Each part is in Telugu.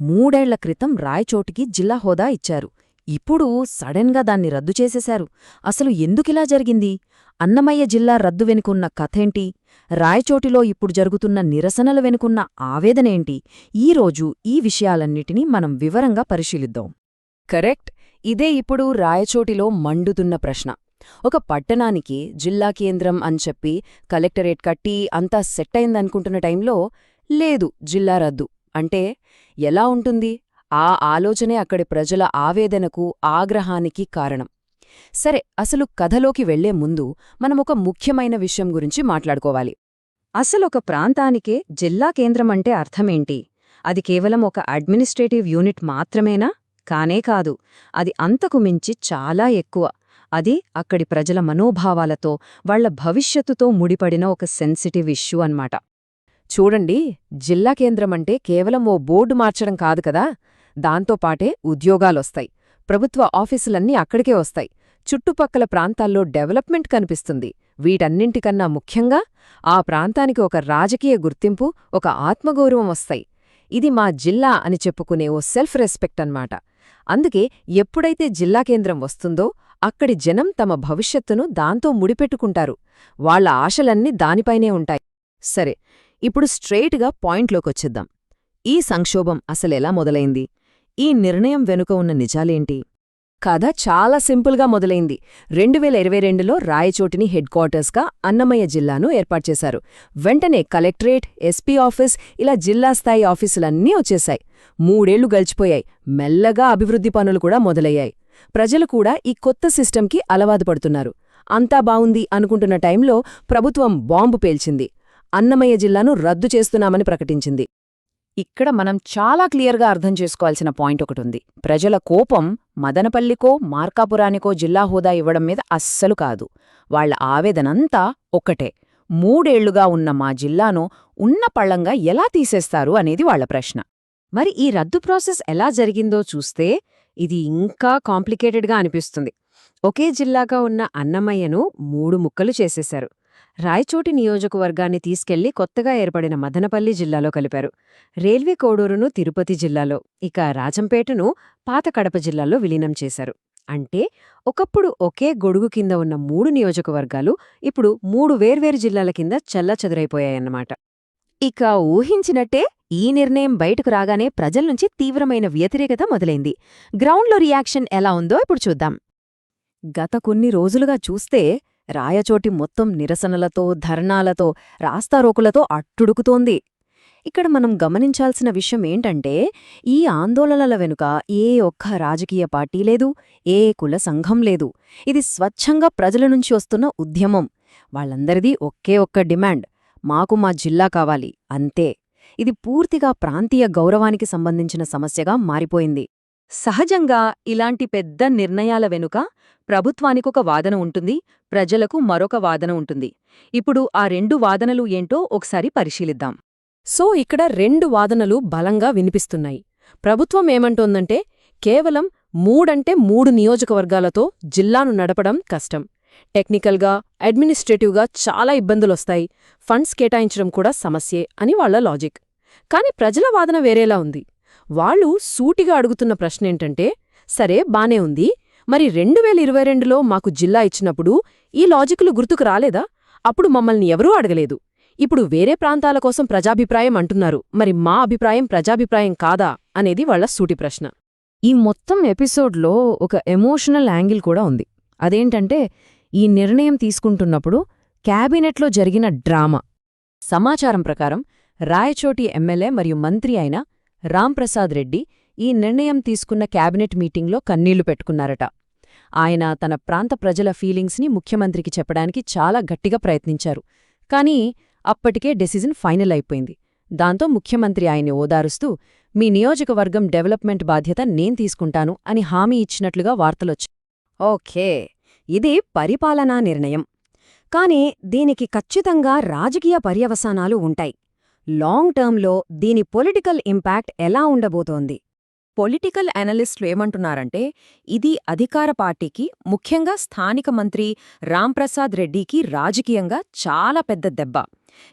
3 ఏళ్ల క్రితం రాయచోటికి జిల్లా హోదా ఇచ్చారు. ఇప్పుడు సడన్గా దాన్ని రద్దు చేసేశారు. అసలు ఎందుకిలా జరిగింది? అన్నమయ్య జిల్లా రద్దు వెనుకున్న కథేంటి? రాయచోటిలో ఇప్పుడు జరుగుతున్న నిరసనల వెనుకున్న ఆవేదనేంటి? ఈరోజు ఈ విషయాలన్నిటినీ మనం వివరంగా పరిశీలిద్దాం. కరెక్ట్. ఇదే ఇప్పుడు రాయచోటిలో మండుతున్న ప్రశ్న. ఒక పట్టణానికి జిల్లా కేంద్రం అని చెప్పి కలెక్టరేట్ కట్టి అంతా సెట్ అయిందనుకుంటున్న టైంలో లేదు జిల్లా రద్దు అంటే ఎలా ఉంటుంది? ఆ ఆలోచనే అక్కడి ప్రజల ఆవేదనకు, ఆగ్రహానికి కారణం. సరే, అసలు కథలోకి వెళ్లే ముందు మనమొక ముఖ్యమైన విషయం గురించి మాట్లాడుకోవాలి. అసలొక ప్రాంతానికే జిల్లా కేంద్రమంటే అర్థమేంటి? అది కేవలం ఒక అడ్మినిస్ట్రేటివ్ యూనిట్ మాత్రమేనా? కానే కాదు. అది అంతకు మించి చాలా ఎక్కువ. అది అక్కడి ప్రజల మనోభావాలతో, వాళ్ల భవిష్యత్తుతో ముడిపడిన ఒక సెన్సిటివ్ ఇష్యూ అన్నమాట. చూడండి, జిల్లా కేంద్రమంటే కేవలం ఓ బోర్డు మార్చడం కాదు కదా. దాంతోపాటే ఉద్యోగాలొస్తాయి, ప్రభుత్వ ఆఫీసులన్నీ అక్కడికే వస్తాయి, చుట్టుపక్కల ప్రాంతాల్లో డెవలప్మెంట్ కనిపిస్తుంది. వీటన్నింటికన్నా ముఖ్యంగా ఆ ప్రాంతానికి ఒక రాజకీయ గుర్తింపు, ఒక ఆత్మగౌరవం వస్తాయి. ఇది మా జిల్లా అని చెప్పుకునే ఓ సెల్ఫ్ రెస్పెక్ట్ అన్నమాట. అందుకే ఎప్పుడైతే జిల్లా కేంద్రం వస్తుందో అక్కడి జనం తమ భవిష్యత్తును దాంతో ముడిపెట్టుకుంటారు. వాళ్ల ఆశలన్నీ దానిపైనే ఉంటాయి. సరే, ఇప్పుడు స్ట్రెయిట్గా పాయింట్లోకొచ్చేద్దాం. ఈ సంక్షోభం అసలెలా మొదలైంది? ఈ నిర్ణయం వెనుక ఉన్న నిజాలేంటి? కథ చాలా సింపుల్గా మొదలైంది. 2022లో రాయచోటిని హెడ్ క్వార్టర్స్గా అన్నమయ్య జిల్లాను ఏర్పాటుచేశారు. వెంటనే కలెక్టరేట్, ఎస్పీ ఆఫీస్, ఇలా జిల్లా స్థాయి ఆఫీసులన్నీ వచ్చేశాయి. 3 ఏళ్లు గడిచిపోయాయి. మెల్లగా అభివృద్ధి పనులు కూడా మొదలయ్యాయి. ప్రజలు కూడా ఈ కొత్త సిస్టంకి అలవాటు పడుతున్నారు. అంతా బావుంది అనుకుంటున్న టైంలో ప్రభుత్వం బాంబు పేల్చింది. అన్నమయ్య జిల్లాను రద్దు చేస్తున్నామని ప్రకటించింది. ఇక్కడ మనం చాలా క్లియర్గా అర్థం చేసుకోవాల్సిన పాయింట్ ఒకటుంది. ప్రజల కోపం మదనపల్లికో, మార్కాపురానికో జిల్లా హోదా ఇవ్వడం మీద అస్సలు కాదు. వాళ్ల ఆవేదనంతా ఒక్కటే. 3 ఏళ్లుగా ఉన్న మా జిల్లాను ఉన్న పళ్లంగా ఎలా తీసేస్తారు అనేది వాళ్ల ప్రశ్న. మరి ఈ రద్దు ప్రాసెస్ ఎలా జరిగిందో చూస్తే ఇది ఇంకా కాంప్లికేటెడ్గా అనిపిస్తుంది. ఒకే జిల్లాగా ఉన్న అన్నమయ్యను 3 ముక్కలు చేసేశారు. రాయచోటి నియోజకవర్గాన్ని తీసుకెళ్లి కొత్తగా ఏర్పడిన మదనపల్లి జిల్లాలో కలిపారు. రైల్వే కోడూరును తిరుపతి జిల్లాలో, ఇక రాజంపేటను పాత కడప జిల్లాలో విలీనం చేశారు. అంటే ఒకప్పుడు ఒకే గొడుగు కింద ఉన్న 3 నియోజకవర్గాలు ఇప్పుడు 3 వేర్వేరు జిల్లాల కింద చల్లచెదరైపోయాయన్నమాట. ఇక ఊహించినట్టే ఈ నిర్ణయం బయటకు రాగానే ప్రజల్నుంచి తీవ్రమైన వ్యతిరేకత మొదలైంది. గ్రౌండ్లో రియాక్షన్ ఎలా ఉందో ఇప్పుడు చూద్దాం. గత కొన్ని రోజులుగా చూస్తే రాయచోటి మొత్తం నిరసనలతో, ధర్నాలతో, రాస్తారోకులతో అట్టుడుకుతోంది. ఇక్కడ మనం గమనించాల్సిన విషయం ఏంటంటే, ఈ ఆందోళనల వెనుక ఏ ఒక్క రాజకీయ పార్టీ లేదు, ఏ కుల సంఘం లేదు. ఇది స్వచ్ఛంగా ప్రజల నుంచి వస్తున్న ఉద్యమం. వాళ్ళందరిదీ ఒకే ఒక్క డిమాండ్: మాకు మా జిల్లా కావాలి, అంతే. ఇది పూర్తిగా ప్రాంతీయ గౌరవానికి సంబంధించిన సమస్యగా మారిపోయింది. సహజంగా ఇలాంటి పెద్ద నిర్ణయాల వెనుక ప్రభుత్వానికొక వాదన ఉంటుంది, ప్రజలకు మరొక వాదన ఉంటుంది. ఇప్పుడు ఆ 2 వాదనలు ఏంటో ఒకసారి పరిశీలిద్దాం. సో ఇక్కడ 2 వాదనలు బలంగా వినిపిస్తున్నాయి. ప్రభుత్వం ఏమంటోందంటే, కేవలం 3 నియోజకవర్గాలతో జిల్లాను నడపడం కష్టం, టెక్నికల్గా, అడ్మినిస్ట్రేటివ్గా చాలా ఇబ్బందులొస్తాయి, ఫండ్స్ కేటాయించడం కూడా సమస్యే అని వాళ్ల లాజిక్. కాని ప్రజల వాదన వేరేలా ఉంది. వాళ్ళు సూటిగా అడుగుతున్న ప్రశ్నేంటంటే, సరే బానే ఉంది, మరి 2022లో మాకు జిల్లా ఇచ్చినప్పుడు ఈ లాజిక్లు గుర్తుకు రాలేదా? అప్పుడు మమ్మల్ని ఎవరూ అడగలేదు. ఇప్పుడు వేరే ప్రాంతాల కోసం ప్రజాభిప్రాయం అంటున్నారు, మరి మా అభిప్రాయం ప్రజాభిప్రాయం కాదా అనేది వాళ్ల సూటి ప్రశ్న. ఈ మొత్తం ఎపిసోడ్లో ఒక ఎమోషనల్ యాంగిల్ కూడా ఉంది. అదేంటంటే, ఈ నిర్ణయం తీసుకుంటున్నప్పుడు క్యాబినెట్లో జరిగిన డ్రామా. సమాచారం ప్రకారం రాయచోటి ఎమ్మెల్యే మరియు మంత్రి అయిన రాంప్రసాద్ రెడ్డి ఈ నిర్ణయం తీసుకున్న క్యాబినెట్ మీటింగ్లో కన్నీళ్లు పెట్టుకున్నారట. ఆయన తన ప్రాంత ప్రజల ఫీలింగ్స్ని ముఖ్యమంత్రికి చెప్పడానికి చాలా గట్టిగా ప్రయత్నించారు. కానీ అప్పటికే డెసిజన్ ఫైనల్ అయిపోయింది. దాంతో ముఖ్యమంత్రి ఆయన్ని ఓదారుస్తూ, మీ నియోజకవర్గం డెవలప్మెంట్ బాధ్యత నేను తీసుకుంటాను అని హామీ ఇచ్చినట్లుగా వార్తలొచ్చాయి. ఓకే, ఇది పరిపాలనా నిర్ణయం. కానీ దీనికి ఖచ్చితంగా రాజకీయ పర్యవసానాలు ఉంటాయి. లాంగ్ టర్మ్లో దీని పొలిటికల్ ఇంపాక్ట్ ఎలా ఉండబోతోంది? పొలిటికల్ అనలిస్టులు ఏమంటున్నారంటే ఇది అధికార పార్టీకి, ముఖ్యంగా స్థానిక మంత్రి రాంప్రసాద్ రెడ్డికి రాజకీయంగా చాలా పెద్ద దెబ్బ.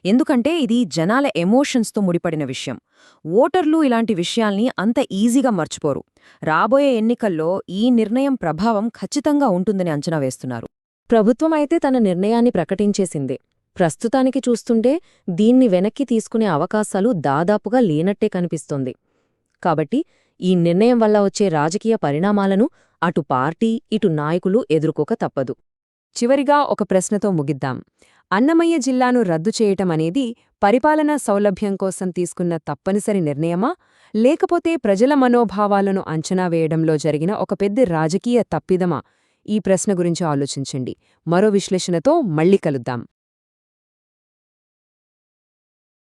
ఎందుకంటే ఇది జనాల ఎమోషన్స్తో ముడిపడిన విషయం. ఓటర్లు ఇలాంటి విషయాల్ని అంత ఈజీగా మర్చిపోరు. రాబోయే ఎన్నికల్లో ఈ నిర్ణయం ప్రభావం ఖచ్చితంగా ఉంటుందని అంచనా వేస్తున్నారు. ప్రభుత్వమైతే తన నిర్ణయాన్ని ప్రకటించేసింది. ప్రస్తుతానికి చూస్తుంటే దీన్ని వెనక్కి తీసుకునే అవకాశాలు దాదాపుగా లేనట్టే కనిపిస్తోంది. కాబట్టి ఈ నిర్ణయం వల్ల వచ్చే రాజకీయ పరిణామాలను అటు పార్టీ, ఇటు నాయకులు ఎదుర్కోక తప్పదు. చివరిగా ఒక ప్రశ్నతో ముగిద్దాం. అన్నమయ్య జిల్లాను రద్దు చేయటం అనేది పరిపాలనా సౌలభ్యం కోసం తీసుకున్న తప్పనిసరి నిర్ణయమా, లేకపోతే ప్రజల మనోభావాలను అంచనా వేయడంలో జరిగిన ఒక పెద్ద రాజకీయ తప్పిదమా? ఈ ప్రశ్న గురించి ఆలోచించండి. మరో విశ్లేషణతో మళ్ళీ కలుద్దాం.